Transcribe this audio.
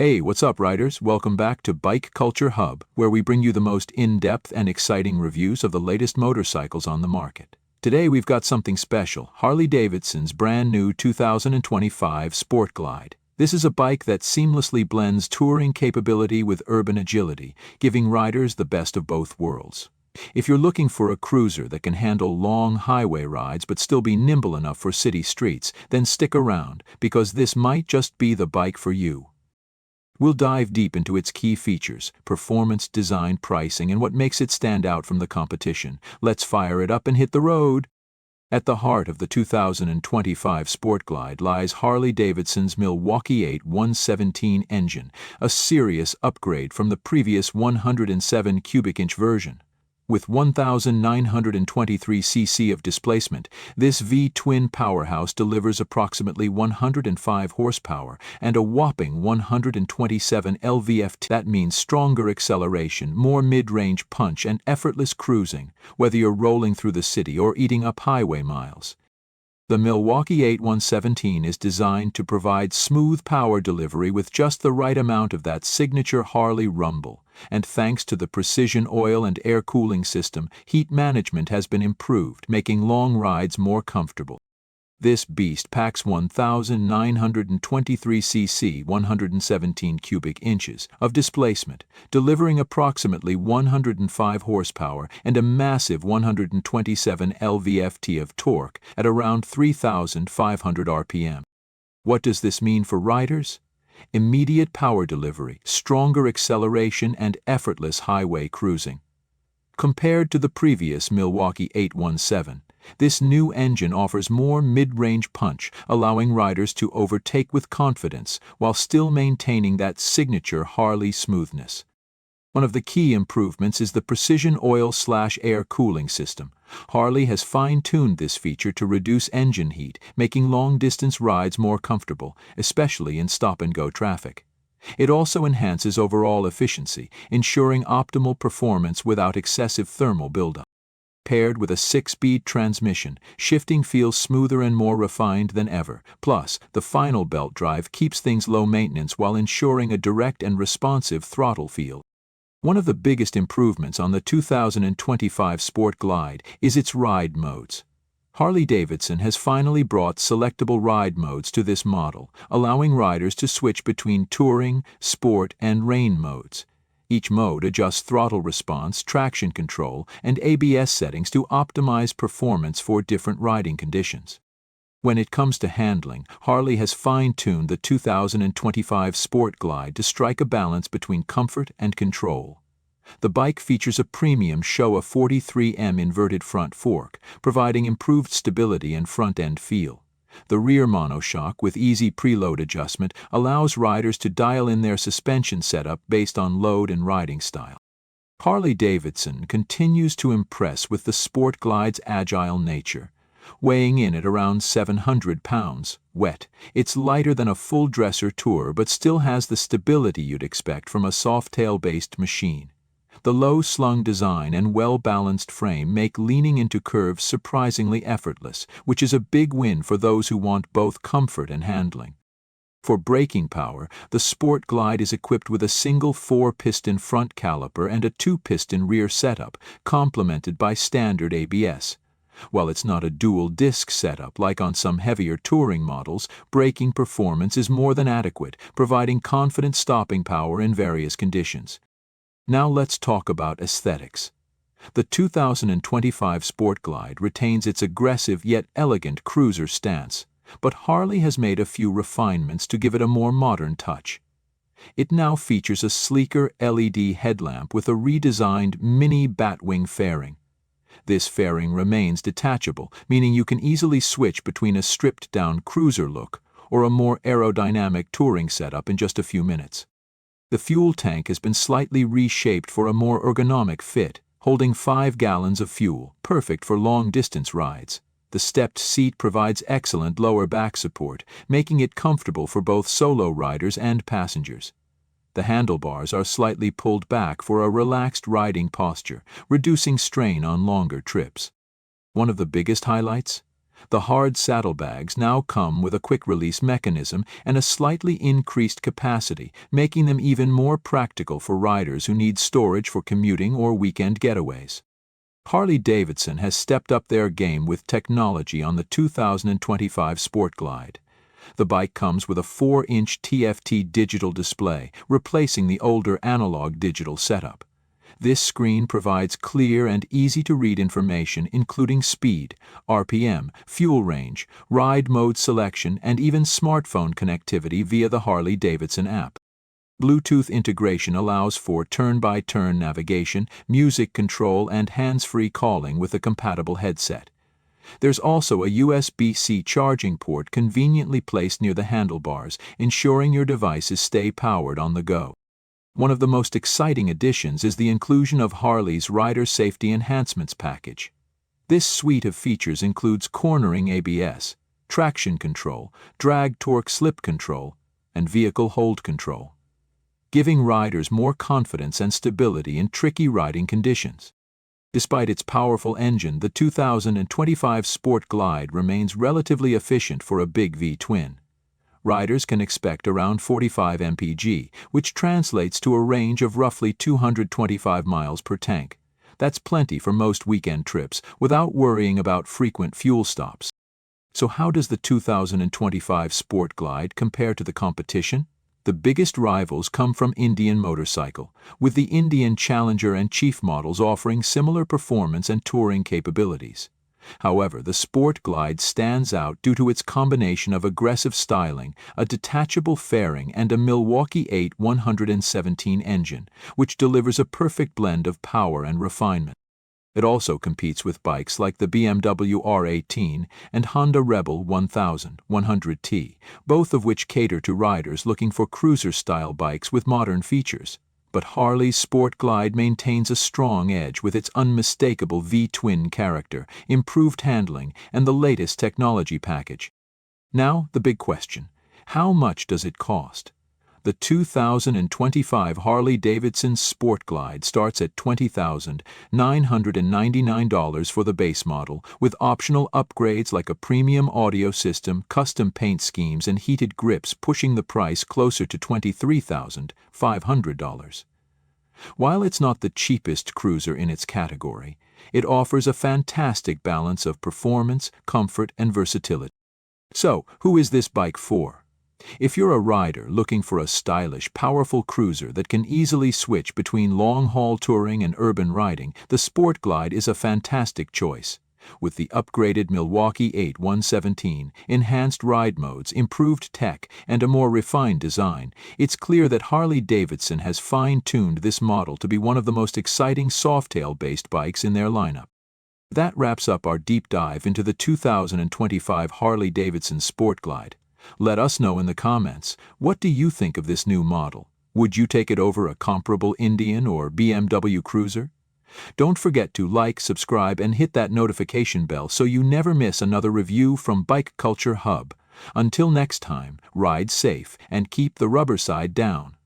Hey, what's up, riders? Welcome back to Bike Culture Hub, where we bring you the most in-depth and exciting reviews of the latest motorcycles on the market. Today we've got something special, Harley-Davidson's brand new 2025 Sport Glide. This is a bike that seamlessly blends touring capability with urban agility, giving riders the best of both worlds. If you're looking for a cruiser that can handle long highway rides but still be nimble enough for city streets, then stick around, because this might just be the bike for you. We'll dive deep into its key features, performance, design, pricing, and what makes it stand out from the competition. Let's fire it up and hit the road! At the heart of the 2025 Sport Glide lies Harley-Davidson's Milwaukee-Eight 117 engine, a serious upgrade from the previous 107 cubic inch version. With 1,923 cc of displacement, this V-twin powerhouse delivers approximately 105 horsepower and a whopping 127 lv-ft. That means stronger acceleration, more mid-range punch, and effortless cruising, whether you're rolling through the city or eating up highway miles. The Milwaukee-Eight 117 is designed to provide smooth power delivery with just the right amount of that signature Harley rumble, and thanks to the precision oil and air cooling system, heat management has been improved, making long rides more comfortable. This beast packs 1,923 cc 117 cubic inches of displacement, delivering approximately 105 horsepower and a massive 127 lv-ft of torque at around 3,500 rpm. What does this mean for riders? Immediate power delivery, stronger acceleration, and effortless highway cruising. Compared to the previous Milwaukee-Eight 117, this new engine offers more mid-range punch, allowing riders to overtake with confidence while still maintaining that signature Harley smoothness. One of the key improvements is the precision oil/air cooling system. Harley has fine-tuned this feature to reduce engine heat, making long-distance rides more comfortable, especially in stop-and-go traffic. It also enhances overall efficiency, ensuring optimal performance without excessive thermal buildup. Paired with a 6-speed transmission, shifting feels smoother and more refined than ever. Plus, the final belt drive keeps things low maintenance while ensuring a direct and responsive throttle feel. One of the biggest improvements on the 2025 Sport Glide is its ride modes. Harley-Davidson has finally brought selectable ride modes to this model, allowing riders to switch between touring, sport, and rain modes. Each mode adjusts throttle response, traction control, and ABS settings to optimize performance for different riding conditions. When it comes to handling, Harley has fine-tuned the 2025 Sport Glide to strike a balance between comfort and control. The bike features a premium Showa 43M inverted front fork, providing improved stability and front-end feel. The rear monoshock with easy preload adjustment allows riders to dial in their suspension setup based on load and riding style. Harley-Davidson continues to impress with the Sport Glide's agile nature. Weighing in at around 700 pounds, wet, it's lighter than a full dresser tour but still has the stability you'd expect from a softail-based machine. The low-slung design and well-balanced frame make leaning into curves surprisingly effortless, which is a big win for those who want both comfort and handling. For braking power, the Sport Glide is equipped with a single 4-piston front caliper and a 2-piston rear setup, complemented by standard ABS. While it's not a dual-disc setup like on some heavier touring models, braking performance is more than adequate, providing confident stopping power in various conditions. Now let's talk about aesthetics. The 2025 Sport Glide retains its aggressive yet elegant cruiser stance, but Harley has made a few refinements to give it a more modern touch. It now features a sleeker LED headlamp with a redesigned mini batwing fairing. This fairing remains detachable, meaning you can easily switch between a stripped-down cruiser look or a more aerodynamic touring setup in just a few minutes. The fuel tank has been slightly reshaped for a more ergonomic fit, holding 5 gallons of fuel, perfect for long-distance rides. The stepped seat provides excellent lower back support, making it comfortable for both solo riders and passengers. The handlebars are slightly pulled back for a relaxed riding posture, reducing strain on longer trips. One of the biggest highlights? The hard saddlebags now come with a quick-release mechanism and a slightly increased capacity, making them even more practical for riders who need storage for commuting or weekend getaways. Harley-Davidson has stepped up their game with technology on the 2025 Sport Glide. The bike comes with a 4-inch TFT digital display, replacing the older analog digital setup. This screen provides clear and easy-to-read information including speed, RPM, fuel range, ride mode selection, and even smartphone connectivity via the Harley-Davidson app. Bluetooth integration allows for turn-by-turn navigation, music control, and hands-free calling with a compatible headset. There's also a USB-C charging port conveniently placed near the handlebars, ensuring your devices stay powered on the go. One of the most exciting additions is the inclusion of Harley's Rider Safety Enhancements package. This suite of features includes cornering ABS, traction control, drag torque slip control, and vehicle hold control, giving riders more confidence and stability in tricky riding conditions. Despite its powerful engine, the 2025 Sport Glide remains relatively efficient for a big V-twin. Riders can expect around 45 mpg, which translates to a range of roughly 225 miles per tank. That's plenty for most weekend trips without worrying about frequent fuel stops. So how does the 2025 Sport Glide compare to the competition? The biggest rivals come from Indian Motorcycle, with the Indian Challenger and Chief models offering similar performance and touring capabilities. However, the Sport Glide stands out due to its combination of aggressive styling, a detachable fairing, and a Milwaukee-Eight 117 engine, which delivers a perfect blend of power and refinement. It also competes with bikes like the BMW R18 and Honda Rebel 1100T, both of which cater to riders looking for cruiser-style bikes with modern features. But Harley's Sport Glide maintains a strong edge with its unmistakable V-twin character, improved handling, and the latest technology package. Now, the big question: how much does it cost? The 2025 Harley-Davidson Sport Glide starts at $20,999 for the base model, with optional upgrades like a premium audio system, custom paint schemes, and heated grips pushing the price closer to $23,500. While it's not the cheapest cruiser in its category, it offers a fantastic balance of performance, comfort, and versatility. So, who is this bike for? If you're a rider looking for a stylish, powerful cruiser that can easily switch between long-haul touring and urban riding, the Sport Glide is a fantastic choice. With the upgraded Milwaukee-Eight 117, enhanced ride modes, improved tech, and a more refined design, it's clear that Harley-Davidson has fine-tuned this model to be one of the most exciting softail-based bikes in their lineup. That wraps up our deep dive into the 2025 Harley-Davidson Sport Glide. Let us know in the comments, what do you think of this new model? Would you take it over a comparable Indian or BMW cruiser? Don't forget to like, subscribe, and hit that notification bell so you never miss another review from Bike Culture Hub. Until next time, ride safe and keep the rubber side down.